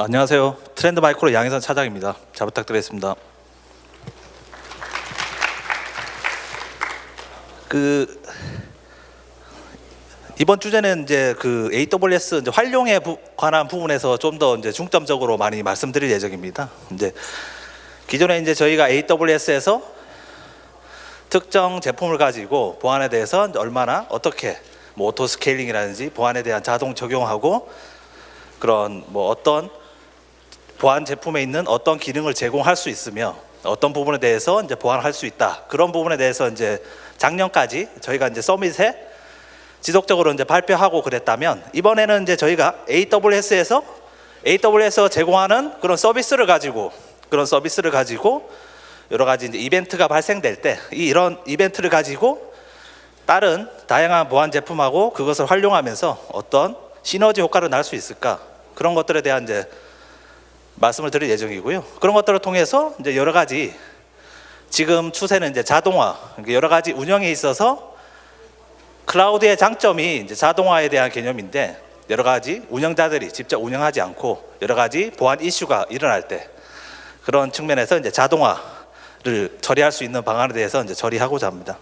안녕하세요. 트렌드 마이크로 양희선 차장입니다. 잘 부탁드리겠습니다. 이번 주제는 이제 AWS 이제 활용에 관한 부분에서 좀 더 이제 중점적으로 많이 말씀드릴 예정입니다. 이제 기존에 이제 저희가 AWS에서 특정 제품을 가지고 보안에 대해서 얼마나 어떻게 오토 스케일링이라든지 보안에 대한 자동 적용하고 그런 어떤 보안 제품에 있는 어떤 기능을 제공할 수 있으며 어떤 부분에 대해서 이제 보완할 수 있다. 그런 부분에 대해서 이제 작년까지 저희가 이제 서밋에 지속적으로 이제 발표하고 그랬다면, 이번에는 이제 저희가 AWS에서 제공하는 그런 서비스를 가지고 여러 가지 이제 이벤트가 발생될 때 이런 이벤트를 가지고 다른 다양한 보안 제품하고 그것을 활용하면서 어떤 시너지 효과를 낼 수 있을까, 그런 것들에 대한 이제 말씀을 드릴 예정이고요. 그런 것들을 통해서 이제 여러 가지 지금 추세는 이제 자동화, 여러 가지 운영에 있어서 클라우드의 장점이 이제 자동화에 대한 개념인데, 여러 가지 운영자들이 직접 운영하지 않고 여러 가지 보안 이슈가 일어날 때 그런 측면에서 이제 자동화를 처리할 수 있는 방안에 대해서 이제 처리하고자 합니다.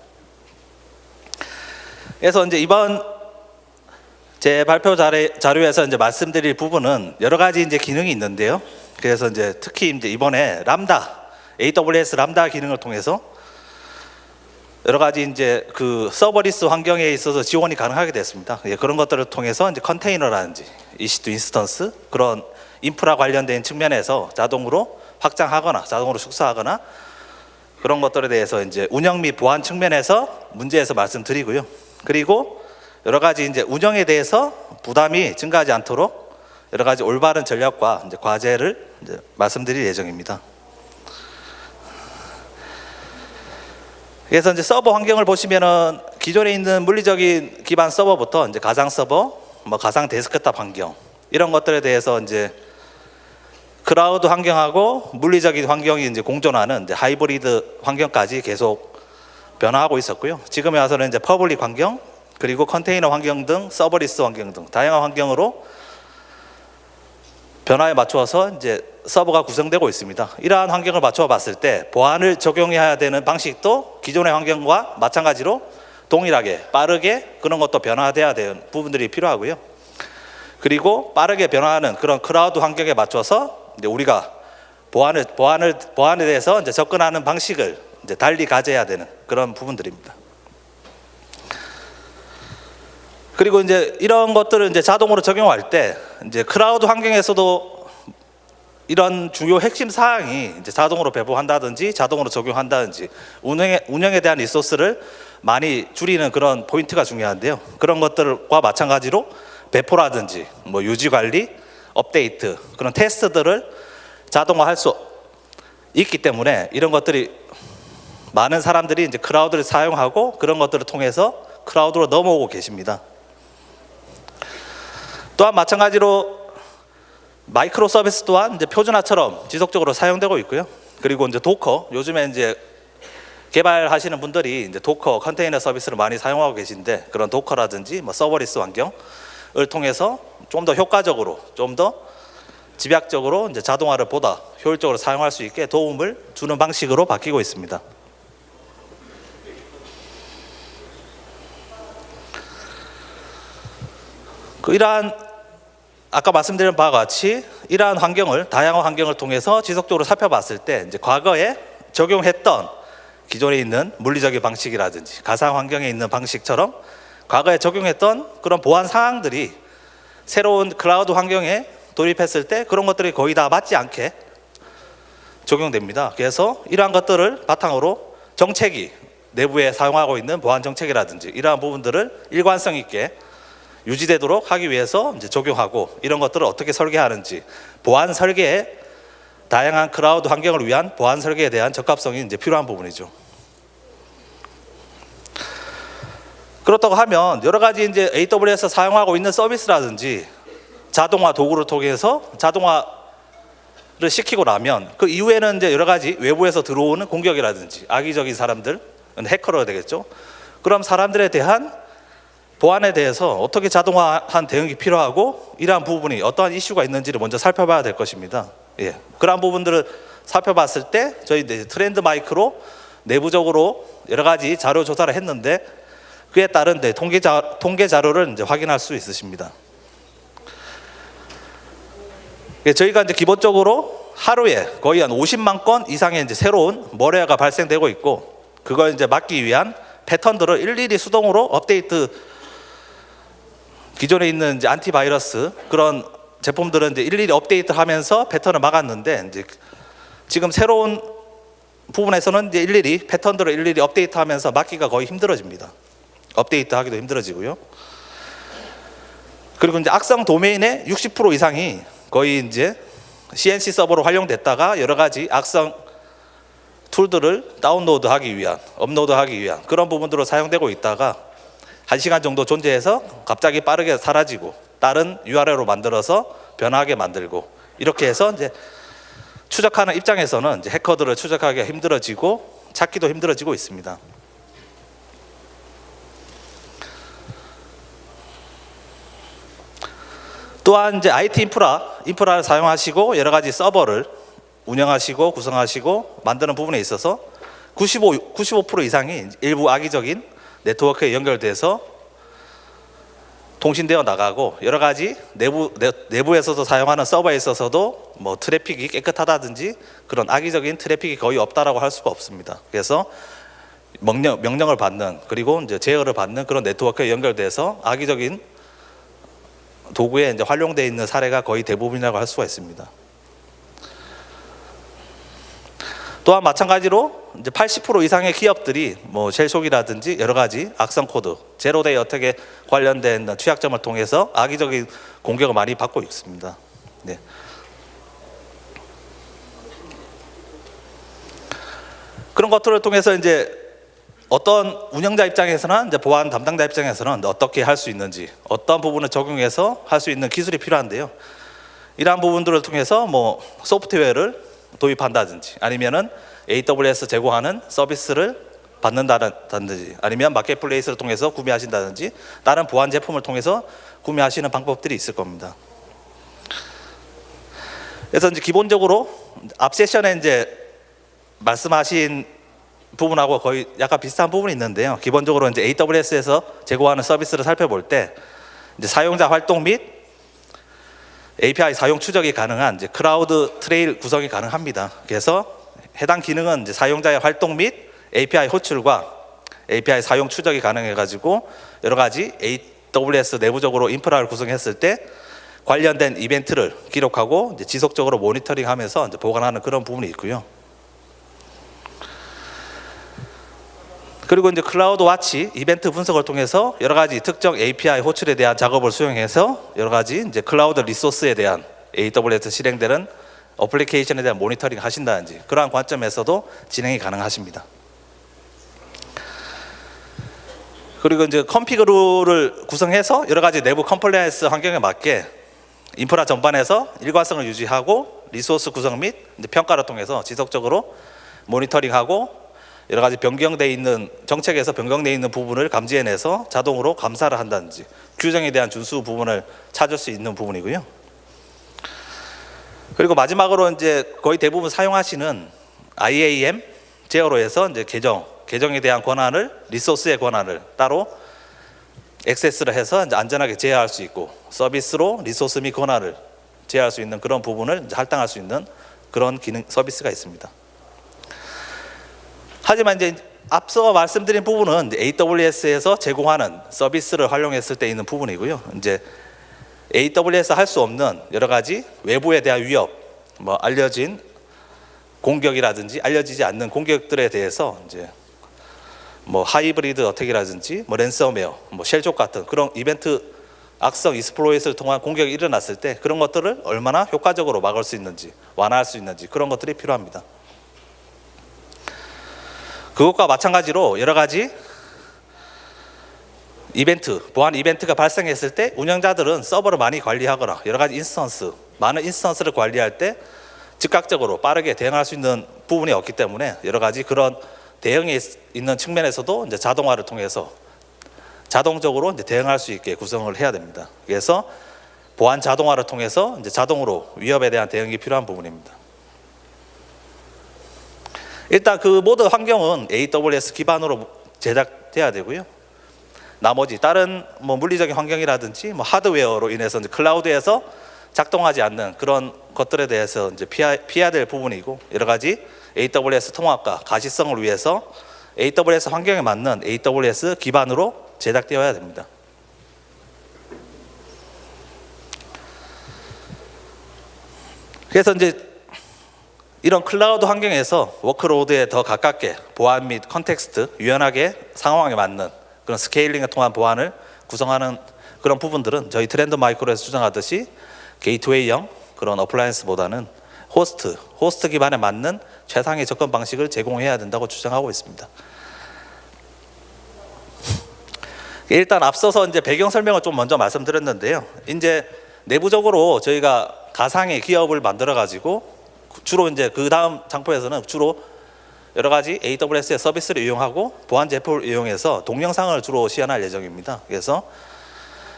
그래서 이제 이번 제 발표 자료에서 이제 말씀드릴 부분은 여러 가지 이제 기능이 있는데요. 그래서 이제 특히 이제 이번에 AWS 람다 기능을 통해서 여러 가지 이제 서버리스 환경에 있어서 지원이 가능하게 됐습니다. 그런 것들을 통해서 이제 컨테이너라든지 EC2 인스턴스, 그런 인프라 관련된 측면에서 자동으로 확장하거나 자동으로 축소하거나 그런 것들에 대해서 이제 운영 및 보안 측면에서 문제에서 말씀드리고요. 그리고 여러 가지 이제 운영에 대해서 부담이 증가하지 않도록 여러 가지 올바른 전략과 이제 과제를 이제 말씀드릴 예정입니다. 그래서 이제 서버 환경을 보시면은 기존에 있는 물리적인 기반 서버부터 이제 가상 서버, 가상 데스크탑 환경, 이런 것들에 대해서 이제 클라우드 환경하고 물리적인 환경이 이제 공존하는 이제 하이브리드 환경까지 계속 변화하고 있었고요. 지금에 와서는 이제 퍼블릭 환경, 그리고 컨테이너 환경 등 서버리스 환경 등 다양한 환경으로 변화에 맞추어서 이제 서버가 구성되고 있습니다. 이러한 환경을 맞춰 봤을 때 보안을 적용해야 되는 방식도 기존의 환경과 마찬가지로 동일하게 빠르게 그런 것도 변화돼야 되는 부분들이 필요하고요. 그리고 빠르게 변화하는 그런 클라우드 환경에 맞춰서 이제 우리가 보안에 대해서 이제 접근하는 방식을 이제 달리 가져야 되는 그런 부분들입니다. 그리고 이제 이런 것들을 이제 자동으로 적용할 때 이제 클라우드 환경에서도 이런 주요 핵심 사항이 이제 자동으로 배부한다든지 자동으로 적용한다든지 운영에 대한 리소스를 많이 줄이는 그런 포인트가 중요한데요. 그런 것들과 마찬가지로 배포라든지 유지 관리, 업데이트, 그런 테스트들을 자동화할 수 있기 때문에 이런 것들이 많은 사람들이 이제 클라우드를 사용하고 그런 것들을 통해서 클라우드로 넘어오고 계십니다. 또한 마찬가지로 마이크로 서비스 또한 이제 표준화처럼 지속적으로 사용되고 있고요. 그리고 이제 도커, 요즘에 이제 개발하시는 분들이 이제 도커 컨테이너 서비스를 많이 사용하고 계신데, 그런 도커라든지 서버리스 환경을 통해서 좀 더 효과적으로, 좀 더 집약적으로 이제 자동화를 보다 효율적으로 사용할 수 있게 도움을 주는 방식으로 바뀌고 있습니다. 이러한 아까 말씀드린 바와 같이 이러한 다양한 환경을 통해서 지속적으로 살펴봤을 때 이제 과거에 적용했던 기존에 있는 물리적인 방식이라든지 가상 환경에 있는 방식처럼 과거에 적용했던 그런 보안 사항들이 새로운 클라우드 환경에 돌입했을 때 그런 것들이 거의 다 맞지 않게 적용됩니다. 그래서 이러한 것들을 바탕으로 정책이 내부에 사용하고 있는 보안 정책이라든지 이러한 부분들을 일관성 있게 유지되도록 하기 위해서 이제 적용하고, 이런 것들을 어떻게 설계하는지, 보안 설계에 다양한 클라우드 환경을 위한 보안 설계에 대한 적합성이 이제 필요한 부분이죠. 그렇다고 하면 여러 가지 이제 AWS 사용하고 있는 서비스라든지 자동화 도구를 통해서 자동화를 시키고 나면 그 이후에는 이제 여러 가지 외부에서 들어오는 공격이라든지 악의적인 사람들, 해커로 되겠죠. 그럼 사람들에 대한 보안에 대해서 어떻게 자동화한 대응이 필요하고 이러한 부분이 어떠한 이슈가 있는지를 먼저 살펴봐야 될 것입니다. 예, 그러한 부분들을 살펴봤을 때 저희 트렌드 마이크로 내부적으로 여러 가지 자료 조사를 했는데 그에 따른 통계 자료를 이제 확인할 수 있으십니다. 예, 저희가 이제 기본적으로 하루에 거의 한 50만 건 이상의 이제 새로운 멀웨어가 발생되고 있고 그걸 이제 막기 위한 패턴들을 일일이 수동으로 업데이트 기존에 있는 이제 안티바이러스 그런 제품들은 이제 일일이 업데이트하면서 패턴을 막았는데 이제 지금 새로운 부분에서는 이제 일일이 패턴들을 일일이 업데이트하면서 막기가 거의 힘들어집니다. 업데이트하기도 힘들어지고요. 그리고 이제 악성 도메인의 60% 이상이 거의 이제 CNC 서버로 활용됐다가 여러 가지 악성 툴들을 다운로드하기 위한, 업로드하기 위한 그런 부분들로 사용되고 있다가 1시간 정도 존재해서 갑자기 빠르게 사라지고 다른 URL로 만들어서 변하게 만들고 이렇게 해서 이제 추적하는 입장에서는 이제 해커들을 추적하기가 힘들어지고 찾기도 힘들어지고 있습니다. 또한 이제 IT 인프라를 사용하시고 여러 가지 서버를 운영하시고 구성하시고 만드는 부분에 있어서 95% 이상이 일부 악의적인 네트워크에 연결돼서 통신되어 나가고 여러 가지 내부에서도 사용하는 서버에 있어서도 뭐 트래픽이 깨끗하다든지 그런 악의적인 트래픽이 거의 없다라고 할 수가 없습니다. 그래서 명령을 받는 그리고 이제 제어를 받는 그런 네트워크에 연결돼서 악의적인 도구에 이제 활용되어 있는 사례가 거의 대부분이라고 할 수가 있습니다. 또한 마찬가지로 이제 80% 이상의 기업들이 뭐 쉘속이라든지 여러 가지 악성 코드, 제로데이 어택에 관련된 취약점을 통해서 악의적인 공격을 많이 받고 있습니다. 네. 그런 것들을 통해서 이제 어떤 운영자 입장에서는 이제 보안 담당자 입장에서는 어떻게 할 수 있는지, 어떤 부분을 적용해서 할 수 있는 기술이 필요한데요. 이러한 부분들을 통해서 뭐 소프트웨어를 도입한다든지 아니면은 AWS 제공하는 서비스를 받는다든지 아니면 마켓플레이스를 통해서 구매하신다든지 다른 보안 제품을 통해서 구매하시는 방법들이 있을 겁니다. 그래서 이제 기본적으로 앞 세션에 이제 말씀하신 부분하고 거의 약간 비슷한 부분이 있는데요. 기본적으로 이제 AWS에서 제공하는 서비스를 살펴볼 때 이제 사용자 활동 및 API 사용 추적이 가능한 이제 클라우드 트레일 구성이 가능합니다. 그래서 해당 기능은 이제 사용자의 활동 및 API 호출과 API 사용 추적이 가능해가지고 여러 가지 AWS 내부적으로 인프라를 구성했을 때 관련된 이벤트를 기록하고 이제 지속적으로 모니터링하면서 이제 보관하는 그런 부분이 있고요. 그리고 이제 클라우드 와치 이벤트 분석을 통해서 여러 가지 특정 API 호출에 대한 작업을 수행해서 여러 가지 이제 클라우드 리소스에 대한 AWS 실행되는 어플리케이션에 대한 모니터링 하신다든지 그러한 관점에서도 진행이 가능하십니다. 그리고 이제 컨피그 룰을 구성해서 여러 가지 내부 컴플라이언스 환경에 맞게 인프라 전반에서 일관성을 유지하고 리소스 구성 및 평가를 통해서 지속적으로 모니터링하고 여러 가지 변경되어 있는 정책에서 변경되어 있는 부분을 감지해내서 자동으로 감사를 한다든지 규정에 대한 준수 부분을 찾을 수 있는 부분이고요. 그리고 마지막으로 이제 거의 대부분 사용하시는 IAM 제어로 해서 이제 계정에 대한 권한을 리소스의 권한을 따로 액세스를 해서 이제 안전하게 제어할 수 있고 서비스로 리소스 및 권한을 제어할 수 있는 그런 부분을 이제 할당할 수 있는 그런 기능 서비스가 있습니다. 하지만 이제 앞서 말씀드린 부분은 AWS에서 제공하는 서비스를 활용했을 때 있는 부분이고요. 이제 AWS 할 수 없는 여러 가지 외부에 대한 위협, 뭐 알려진 공격이라든지 알려지지 않는 공격들에 대해서 이제 뭐 하이브리드 어택이라든지 뭐 랜섬웨어, 뭐 쉘족 같은 그런 이벤트 악성 익스플로잇을 통한 공격이 일어났을 때 그런 것들을 얼마나 효과적으로 막을 수 있는지 완화할 수 있는지 그런 것들이 필요합니다. 그것과 마찬가지로 여러 가지 보안 이벤트가 발생했을 때 운영자들은 서버를 많이 관리하거나 여러 가지 많은 인스턴스를 관리할 때 즉각적으로 빠르게 대응할 수 있는 부분이 없기 때문에 여러 가지 그런 대응이 있는 측면에서도 이제 자동화를 통해서 자동적으로 이제 대응할 수 있게 구성을 해야 됩니다. 그래서 보안 자동화를 통해서 이제 자동으로 위협에 대한 대응이 필요한 부분입니다. 일단 그 모든 환경은 AWS 기반으로 제작돼야 되고요. 나머지 다른 뭐 물리적인 환경이라든지 뭐 하드웨어로 인해서 이제 클라우드에서 작동하지 않는 그런 것들에 대해서 이제 피해야 될 부분이고, 여러 가지 AWS 통합과 가시성을 위해서 AWS 환경에 맞는 AWS 기반으로 제작되어야 됩니다. 그래서 이제 이런 클라우드 환경에서 워크로드에 더 가깝게 보안 및 컨텍스트, 유연하게 상황에 맞는 그런 스케일링을 통한 보안을 구성하는 그런 부분들은 저희 트렌드 마이크로에서 주장하듯이 게이트웨이형 그런 어플라이언스보다는 호스트 기반에 맞는 최상의 접근 방식을 제공해야 된다고 주장하고 있습니다. 일단 앞서서 이제 배경 설명을 좀 먼저 말씀드렸는데요. 이제 내부적으로 저희가 가상의 기업을 만들어 가지고 주로 이제 그 다음 장표에서는 주로 여러 가지 AWS의 서비스를 이용하고 보안 제품을 이용해서 동영상을 주로 시연할 예정입니다. 그래서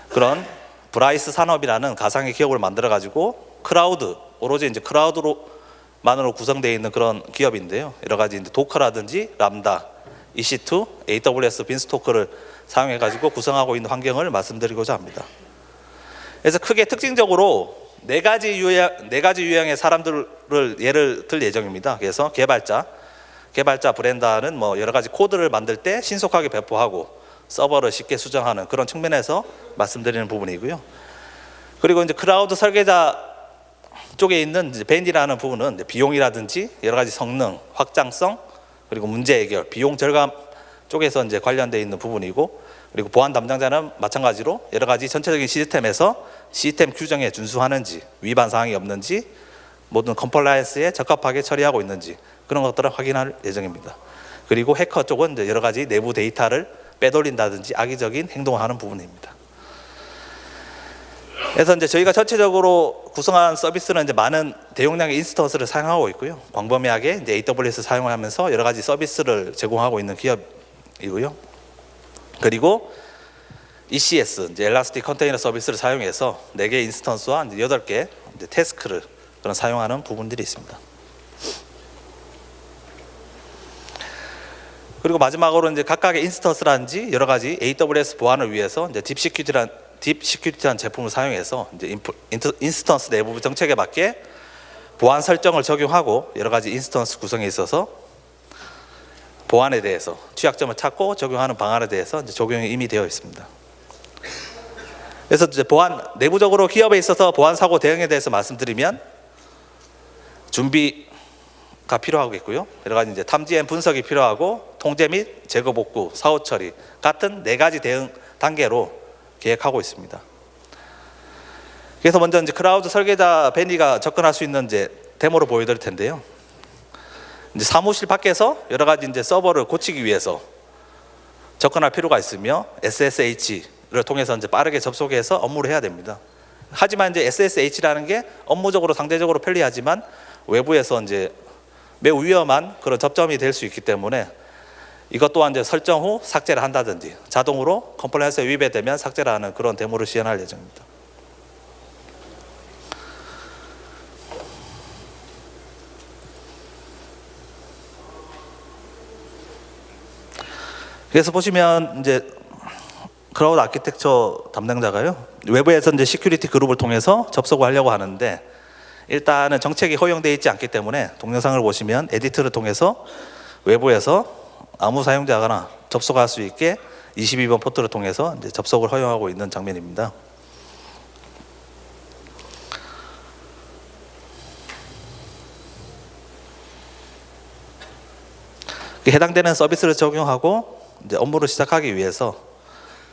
그런 브라이스 산업이라는 가상의 기업을 만들어 가지고 오로지 이제 크라우드로만으로 구성되어 있는 그런 기업인데요. 여러 가지 이제 도커라든지 람다, EC2, AWS 빈스토크를 사용해 가지고 구성하고 있는 환경을 말씀드리고자 합니다. 그래서 크게 특징적으로 네 가지 유형의 사람들을 예를 들 예정입니다. 그래서 개발자 브랜드는 뭐 여러 가지 코드를 만들 때 신속하게 배포하고 서버를 쉽게 수정하는 그런 측면에서 말씀드리는 부분이고요. 그리고 이제 클라우드 설계자 쪽에 있는 이제 밴이라는 부분은 이제 비용이라든지 여러 가지 성능, 확장성, 그리고 문제 해결, 비용 절감 쪽에서 이제 관련되어 있는 부분이고, 그리고 보안 담당자는 마찬가지로 여러 가지 전체적인 시스템에서 시스템 규정에 준수하는지, 위반 사항이 없는지, 모든 컴플라이언스에 적합하게 처리하고 있는지 그런 것들을 확인할 예정입니다. 그리고 해커 쪽은 이제 여러 가지 내부 데이터를 빼돌린다든지 악의적인 행동을 하는 부분입니다. 그래서 이제 저희가 전체적으로 구성한 서비스는 이제 많은 대용량의 인스턴스를 사용하고 있고요. 광범위하게 이제 AWS 사용을 하면서 여러 가지 서비스를 제공하고 있는 기업이고요. 그리고 ECS, 이제 엘라스틱 컨테이너 서비스를 사용해서 4개 인스턴스와 이제 8개 이제 태스크를 그런 사용하는 부분들이 있습니다. 그리고 마지막으로 이제 각각의 인스턴스라든지 여러 가지 AWS 보안을 위해서 이제 딥시큐리티한 제품을 사용해서 이제 인스턴스 내부 정책에 맞게 보안 설정을 적용하고 여러 가지 인스턴스 구성에 있어서 보안에 대해서 취약점을 찾고 적용하는 방안에 대해서 이제 적용이 이미 되어 있습니다. 그래서 이제 내부적으로 기업에 있어서 보안 사고 대응에 대해서 말씀드리면 준비가 필요하겠고요. 여러 가지 이제 탐지 앤 분석이 필요하고 통제 및 제거 복구, 사후 처리 같은 4가지 대응 단계로 계획하고 있습니다. 그래서 먼저 이제 클라우드 설계자 벤이가 접근할 수 있는 이제 데모를 보여드릴 텐데요. 이제 사무실 밖에서 여러 가지 이제 서버를 고치기 위해서 접근할 필요가 있으며 SSH를 통해서 이제 빠르게 접속해서 업무를 해야 됩니다. 하지만 이제 SSH라는 게 업무적으로 상대적으로 편리하지만 외부에서 이제 매우 위험한 그런 접점이 될 수 있기 때문에 이것 또한 이제 설정 후 삭제를 한다든지 자동으로 컴플라이언스에 위배되면 삭제를 하는 그런 데모를 시연할 예정입니다. 그래서 보시면 이제 클라우드 아키텍처 담당자가요, 외부에서 이제 시큐리티 그룹을 통해서 접속을 하려고 하는데 일단은 정책이 허용되어 있지 않기 때문에 동영상을 보시면 에디트를 통해서 외부에서 아무 사용자가 접속할 수 있게 22번 포트를 통해서 이제 접속을 허용하고 있는 장면입니다. 해당되는 서비스를 적용하고 이제 업무를 시작하기 위해서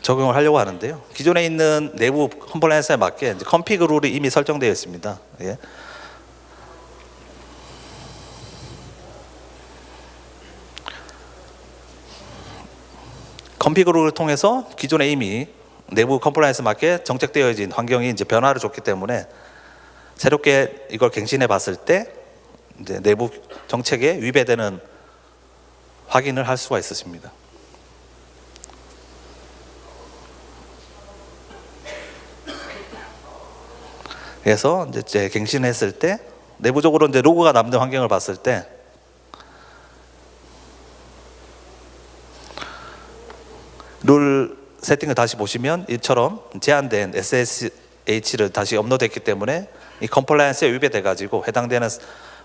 적용을 하려고 하는데요. 기존에 있는 내부 컴플라이언스에 맞게 이제 컨피그 룰이 이미 설정되어 있습니다. 예. 컨피그 룰을 통해서 기존에 이미 내부 컴플라이언스 맞게 정책되어진 환경이 이제 변화를 줬기 때문에 새롭게 이걸 갱신해 봤을 때 이제 내부 정책에 위배되는 확인을 할 수가 있으십니다. 그래서 이제 재갱신했을 때 내부적으로 이제 로그가 남는 환경을 봤을 때 룰 세팅을 다시 보시면 이처럼 제한된 SSH를 다시 업로드했기 때문에 이 컴플라이언스에 위배돼 가지고 해당되는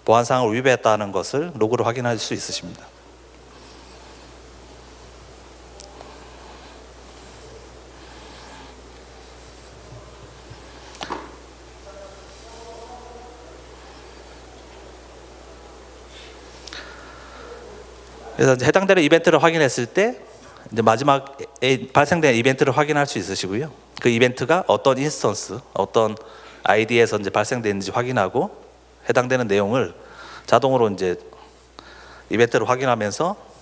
보안 사항을 위배했다는 것을 로그로 확인할 수 있으십니다. 그래서 이제 해당되는 이벤트를 확인했을 때 이제 마지막에 발생된 이벤트를 확인할 수 있으시고요. 그 이벤트가 어떤 인스턴스, 어떤 아이디에서 이제 발생됐는지 확인하고 해당되는 내용을 자동으로 이제 이벤트를 확인하면서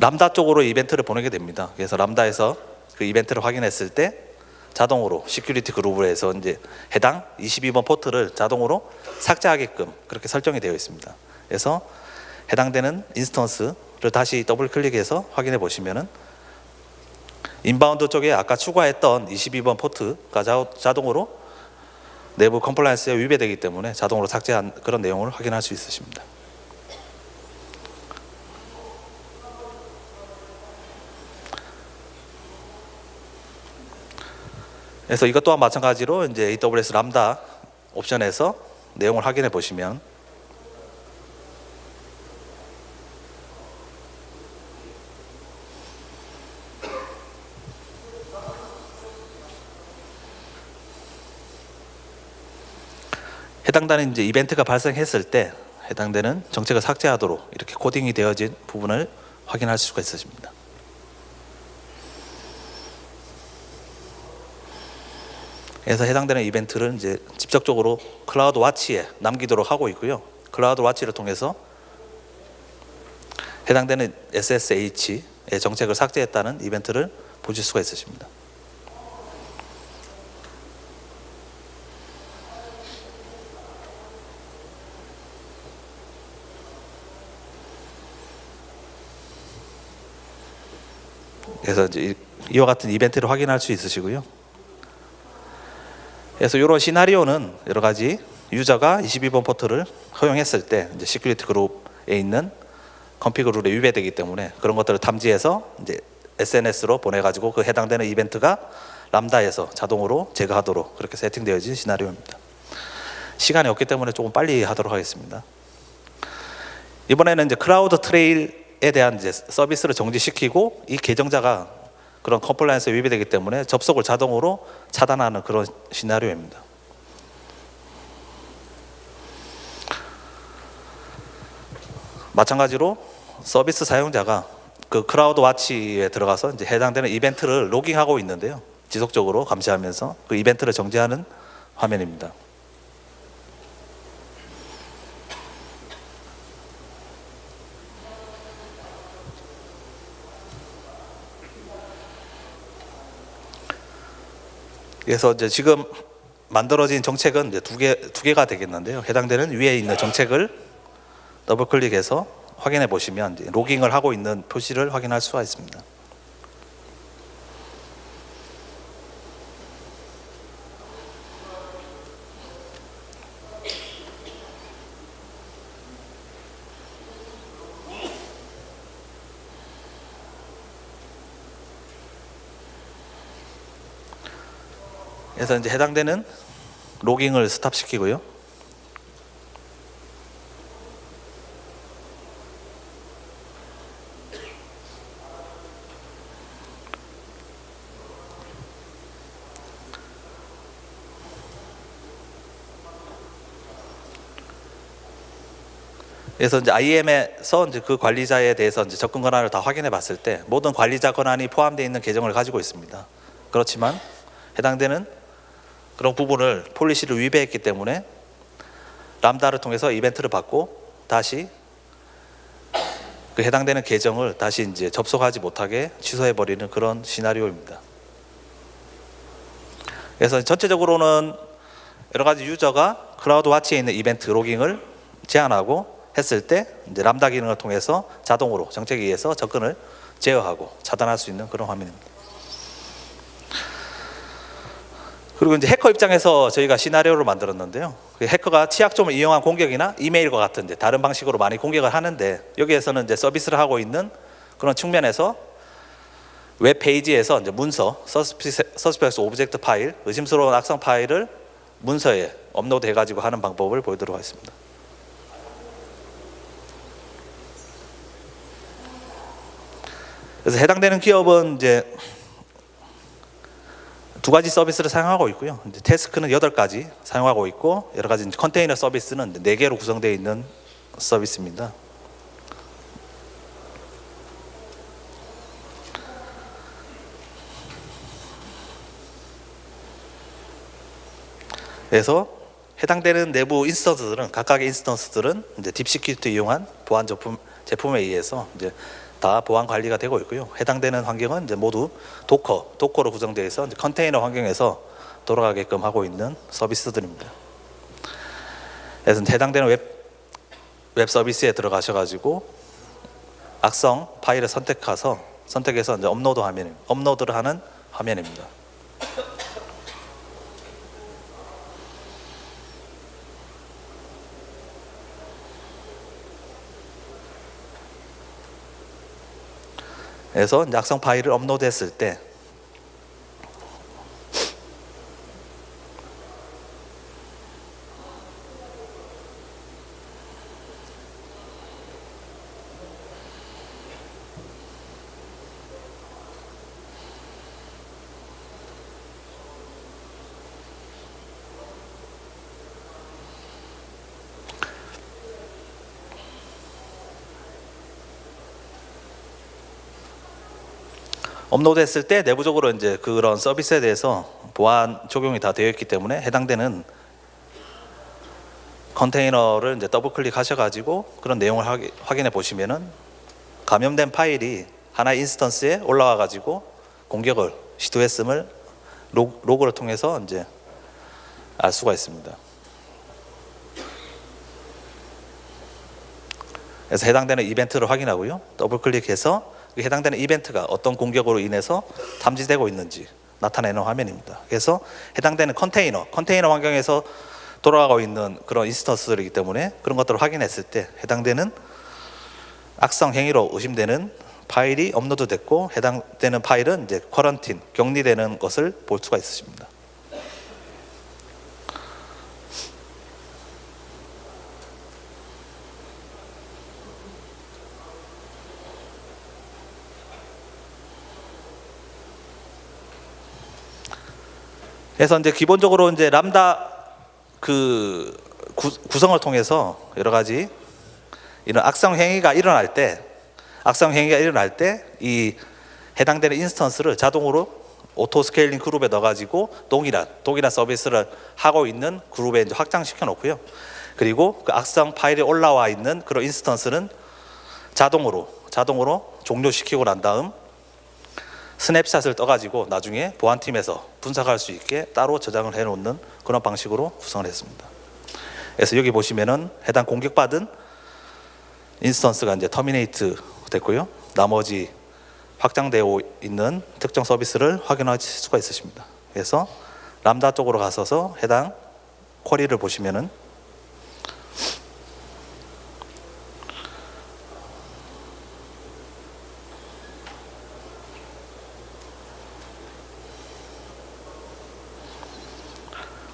람다 쪽으로 이벤트를 보내게 됩니다. 그래서 람다에서 그 이벤트를 확인했을 때 자동으로 시큐리티 그룹에서 이제 해당 22번 포트를 자동으로 삭제하게끔 그렇게 설정이 되어 있습니다. 그래서 해당되는 인스턴스를 다시 더블 클릭해서 확인해 보시면은 인바운드 쪽에 아까 추가했던 22번 포트가 자동으로 내부 컴플라이언스에 위배되기 때문에 자동으로 삭제한 그런 내용을 확인할 수 있으십니다. 그래서 이것 또한 마찬가지로 이제 AWS 람다 옵션에서 내용을 확인해 보시면 해당되는 이제 이벤트가 발생했을 때 해당되는 정책을 삭제하도록 이렇게 코딩이 되어진 부분을 확인할 수가 있으십니다. 그래서 해당되는 이벤트를 이제 직접적으로 클라우드 와치에 남기도록 하고 있고요. 클라우드 와치를 통해서 해당되는 SSH의 정책을 삭제했다는 이벤트를 보실 수가 있으십니다. 그래서 이제 이와 같은 이벤트를 확인할 수 있으시고요. 그래서 이런 시나리오는 여러 가지 유저가 22번 포트를 허용했을 때 이제 시큐리티 그룹에 있는 컨피그 룰에 위배되기 때문에 그런 것들을 탐지해서 이제 SNS로 보내가지고 그 해당되는 이벤트가 람다에서 자동으로 제거하도록 그렇게 세팅되어진 시나리오입니다. 시간이 없기 때문에 조금 빨리 하도록 하겠습니다. 이번에는 이제 클라우드 트레일에 대한 이제 서비스를 정지시키고 이 계정자가 그런 컴플라이언스에 위배되기 때문에 접속을 자동으로 차단하는 그런 시나리오입니다. 마찬가지로 서비스 사용자가 그 클라우드 와치에 들어가서 이제 해당되는 이벤트를 로깅하고 있는데요. 지속적으로 감시하면서 그 이벤트를 정지하는 화면입니다. 그래서 이제 지금 만들어진 정책은 이제 두 개가 되겠는데요. 해당되는 위에 있는 정책을 더블 클릭해서 확인해 보시면 이제 로깅을 하고 있는 표시를 확인할 수가 있습니다. 그래서 이제 해당되는 로깅을 스탑시키고요. 그래서 이제 IAM에서 이제 그 관리자에 대해서 이제 접근 권한을 다 확인해 봤을 때 모든 관리자 권한이 포함되어 있는 계정을 가지고 있습니다. 그렇지만 해당되는 그런 부분을 폴리시를 위배했기 때문에 람다를 통해서 이벤트를 받고 다시 그 해당되는 계정을 다시 이제 접속하지 못하게 취소해 버리는 그런 시나리오입니다. 그래서 전체적으로는 여러 가지 유저가 클라우드 와치에 있는 이벤트 로깅을 제한하고 했을 때 이제 람다 기능을 통해서 자동으로 정책에 의해서 접근을 제어하고 차단할 수 있는 그런 화면입니다. 그리고 이제 해커 입장에서 저희가 시나리오를 만들었는데요. 그 해커가 취약점을 이용한 공격이나 이메일과 같은 이제 다른 방식으로 많이 공격을 하는데, 여기에서는 이제 서비스를 하고 있는 그런 측면에서 웹 페이지에서 이제 문서, 서스펙스 오브젝트 파일, 의심스러운 악성 파일을 문서에 업로드 해가지고 하는 방법을 보여드리도록 하겠습니다. 그래서 해당되는 기업은 이제 두 가지 서비스를 사용하고 있고요. 이제 태스크는 8가지 사용하고 있고, 여러 가지 컨테이너 서비스는 4개로 구성되어 있는 서비스입니다. 그래서 해당되는 내부 인스턴스들은, 각각의 인스턴스들은 이제 딥시큐리티 이용한 보안 제품에 의해서 이제 다 보안 관리가 되고 있고요. 해당되는 환경은 이제 모두 도커로 구성되어 있어 이제 컨테이너 환경에서 돌아가게끔 하고 있는 서비스들입니다. 그래서 해당되는 웹 서비스에 들어가셔가지고 악성 파일을 선택해서 이제 업로드를 하는 화면입니다. 그래서 악성 파일을 업로드했을 때 업로드했을 때 내부적으로 이제 그런 서비스에 대해서 보안 적용이 다 되어 있기 때문에 해당되는 컨테이너를 이제 더블 클릭하셔가지고 그런 내용을 확인해 보시면은 감염된 파일이 하나의 인스턴스에 올라와가지고 공격을 시도했음을 로그를 통해서 이제 알 수가 있습니다. 그래서 해당되는 이벤트를 확인하고요. 더블 클릭해서 해당되는 이벤트가 어떤 공격으로 인해서 탐지되고 있는지 나타내는 화면입니다. 그래서 해당되는 컨테이너 환경에서 돌아가고 있는 그런 인스턴스들이기 때문에 그런 것들을 확인했을 때 해당되는 악성 행위로 의심되는 파일이 업로드됐고, 해당되는 파일은 이제 쿼런틴, 격리되는 것을 볼 수가 있으십니다. 그래서 이제 기본적으로 이제 람다 그 구성을 통해서 여러 가지 이런 악성 행위가 일어날 때 이 해당되는 인스턴스를 자동으로 오토 스케일링 그룹에 넣어가지고 동일한 서비스를 하고 있는 그룹에 이제 확장시켜 놓고요. 그리고 그 악성 파일이 올라와 있는 그런 인스턴스는 자동으로 종료시키고 난 다음 스냅샷을 떠가지고 나중에 보안팀에서 분석할 수 있게 따로 저장을 해놓는 그런 방식으로 구성을 했습니다. 그래서 여기 보시면은 해당 공격받은 인스턴스가 이제 터미네이트 됐고요. 나머지 확장되어 있는 특정 서비스를 확인하실 수가 있으십니다. 그래서 람다 쪽으로 가셔서 해당 쿼리를 보시면은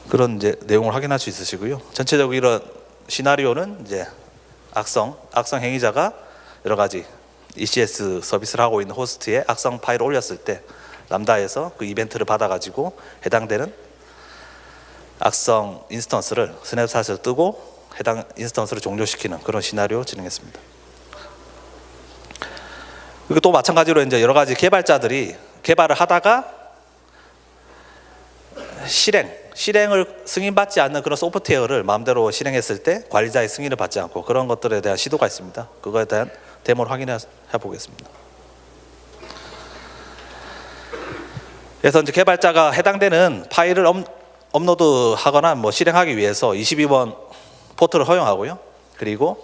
그런 이제 내용을 확인할 수 있으시고요. 전체적으로 이런 시나리오는 이제 악성 행위자가 여러 가지 ECS 서비스를 하고 있는 호스트에 악성 파일을 올렸을 때 람다에서 그 이벤트를 받아가지고 해당되는 악성 인스턴스를 스냅샷을 뜨고 해당 인스턴스를 종료시키는 그런 시나리오 진행했습니다. 그리고 또 마찬가지로 이제 여러 가지 개발자들이 개발을 하다가 실행을 승인받지 않는 그런 소프트웨어를 마음대로 실행했을 때 관리자의 승인을 받지 않고 그런 것들에 대한 시도가 있습니다. 그거에 대한 데모를 확인해 보겠습니다. 그래서 이제 개발자가 해당되는 파일을 업로드하거나 실행하기 위해서 22번 포트를 허용하고요. 그리고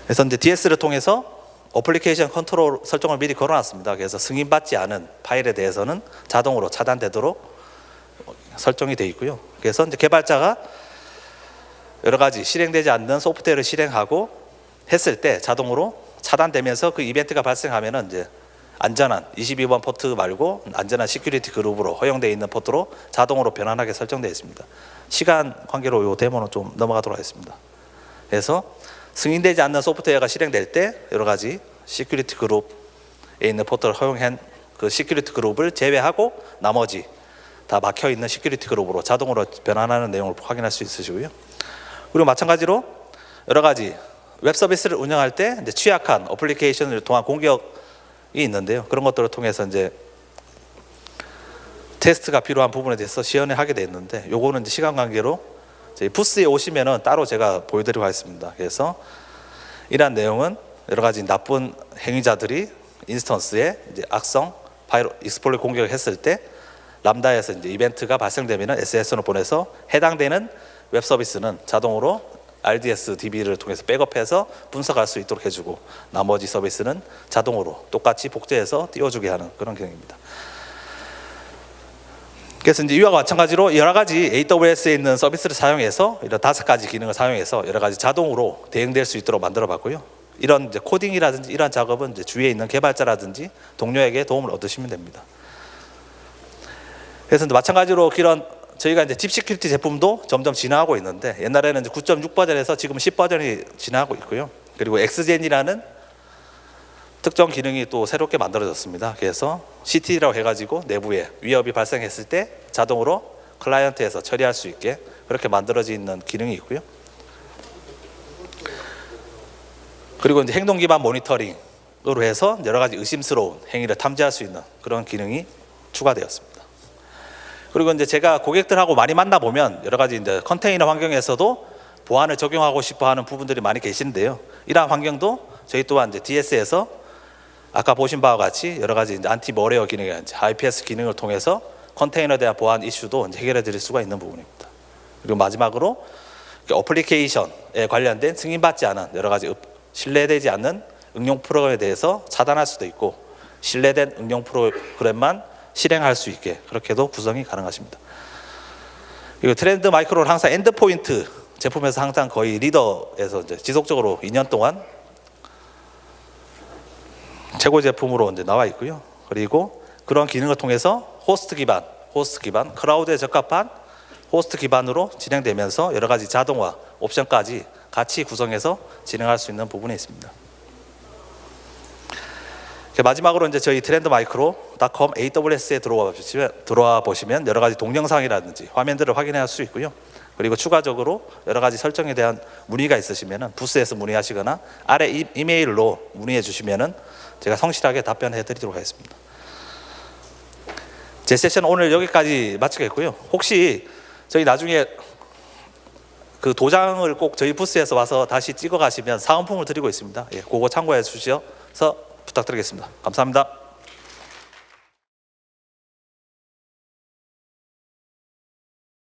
그래서 이제 DS를 통해서 어플리케이션 컨트롤 설정을 미리 걸어놨습니다. 그래서 승인받지 않은 파일에 대해서는 자동으로 차단되도록 설정이 되어 있고요. 그래서 이제 개발자가 여러 가지 실행되지 않는 소프트웨어를 실행하고 했을 때 자동으로 차단되면서 그 이벤트가 발생하면은 이제 안전한 22번 포트 말고 안전한 시큐리티 그룹으로 허용되어 있는 포트로 자동으로 변환하게 설정되어 있습니다. 시간 관계로 이 데모는 좀 넘어가도록 하겠습니다. 그래서 승인되지 않는 소프트웨어가 실행될 때 여러 가지 시큐리티 그룹에 있는 포트를 허용한 그 시큐리티 그룹을 제외하고 나머지 다 막혀 있는 시큐리티 그룹으로 자동으로 변환하는 내용을 확인할 수 있으시고요. 그리고 마찬가지로 여러 가지 웹 서비스를 운영할 때 이제 취약한 어플리케이션을 통한 공격이 있는데요. 그런 것들을 통해서 이제 테스트가 필요한 부분에 대해서 시연을 하게 됐는데, 요거는 이제 시간 관계로 저희 부스에 오시면은 따로 제가 보여드리고 하겠습니다. 그래서 이러한 내용은 여러 가지 나쁜 행위자들이 인스턴스에 이제 악성 바이러스 익스플로이 공격을 했을 때 람다에서 이제 이벤트가 발생되면은 SSN을 보내서 해당되는 웹 서비스는 자동으로 RDS DB를 통해서 백업해서 분석할 수 있도록 해주고 나머지 서비스는 자동으로 똑같이 복제해서 띄워주게 하는 그런 기능입니다. 그래서 이제 이와 마찬가지로 여러 가지 AWS에 있는 서비스를 사용해서 이런 5가지 기능을 사용해서 여러 가지 자동으로 대응될 수 있도록 만들어봤고요. 이런 이제 코딩이라든지 이런 작업은 이제 주위에 있는 개발자라든지 동료에게 도움을 얻으시면 됩니다. 그래서 이제 마찬가지로 이런 저희가 이제 딥 시큐리티 제품도 점점 진화하고 있는데, 옛날에는 이제 9.6 버전에서 지금 10 버전이 진화하고 있고요. 그리고 엑스젠이라는 특정 기능이 또 새롭게 만들어졌습니다. 그래서 CT라고 해가지고 내부에 위협이 발생했을 때 자동으로 클라이언트에서 처리할 수 있게 그렇게 만들어져 있는 기능이 있고요. 그리고 이제 행동 기반 모니터링으로 해서 여러 가지 의심스러운 행위를 탐지할 수 있는 그런 기능이 추가되었습니다. 그리고 이제 제가 고객들하고 많이 만나 보면 여러 가지 이제 컨테이너 환경에서도 보안을 적용하고 싶어 하는 부분들이 많이 계신데요. 이러한 환경도 저희 또한 이제 DS에서 아까 보신 바와 같이 여러 가지 이제 안티 머레어 기능이라든지 IPS 기능을 통해서 컨테이너에 대한 보안 이슈도 이제 해결해 드릴 수가 있는 부분입니다. 그리고 마지막으로 어플리케이션에 관련된 승인받지 않은 여러 가지 신뢰되지 않는 응용 프로그램에 대해서 차단할 수도 있고, 신뢰된 응용 프로그램만 실행할 수 있게 그렇게도 구성이 가능하십니다. 그리고 트렌드 마이크로는 항상 엔드포인트 제품에서 항상 거의 리더에서 이제 지속적으로 2년 동안 최고 제품으로 이제 나와 있고요. 그리고 그런 기능을 통해서 호스트 기반, 클라우드에 적합한 호스트 기반으로 진행되면서 여러 가지 자동화 옵션까지 같이 구성해서 진행할 수 있는 부분이 있습니다. 마지막으로 이제 저희 트렌드마이크로.com AWS에 들어와 보시면 여러 가지 동영상이라든지 화면들을 확인할 수 있고요. 그리고 추가적으로 여러 가지 설정에 대한 문의가 있으시면은 부스에서 문의하시거나 아래 이메일로 문의해 주시면은 제가 성실하게 답변해 드리도록 하겠습니다. 제 세션 오늘 여기까지 마치겠고요. 혹시 저희 나중에 그 도장을 꼭 저희 부스에서 와서 다시 찍어 가시면 사은품을 드리고 있습니다. 예, 그거 참고해 주셔서 부탁드리겠습니다. 감사합니다.